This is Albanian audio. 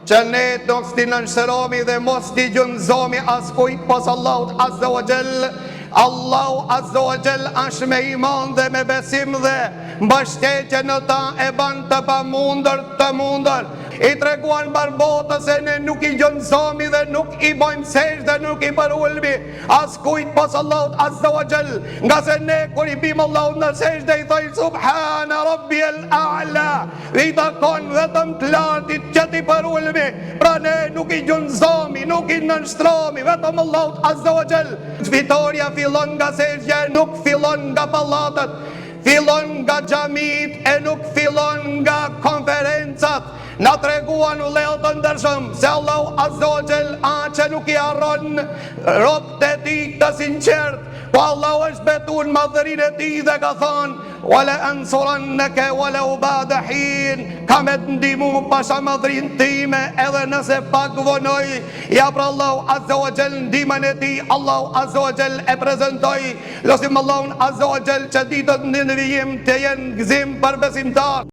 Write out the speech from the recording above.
që ne do t'i nënshëromi dhe mos t'i gjunëzomi as kujt pos Allahut Azza wa Jall. Allahu Azza wa Jall është me iman dhe me besim dhe mbështetje në ta e ban të pamundër të mundër. I treguan barbotës se ne nuk i gjunëzomi dhe nuk i bojmë sesh dhe nuk i përulmi as kujt pos Allahut Azza wa Jall, nga se ne kur i bim Allahut në sesh dhe i thoj Subhana Rabbiyal A'la, i takon vetëm të lartit që ti përulmi, pra ne nuk i gjunëzomi, nuk i nënshtromi vetëm Allahut Azza wa Jall. Fitoria fillon nga seshja, nuk fillon nga pallatët, fillon nga xhamit e nuk fillon nga konferencat. Na treguan vëllezër të ndershëm se Allahu Azza wa Jall që nuk i harron robët e tij të sinqert, po Allahu është betuar madhërinë e tij dhe ka thënë wala ansurannaka walau ba'da hin, ka me të ndihmu pasha madhërinë time edhe nëse pak vonoj. Ja pra Allahu Azza wa Jall ndihmën e tij Allahu Azza wa Jall e prezantoi. Lutim Allahun Azza wa Jall që ditët në vijim të jenë gëzim për besimtar.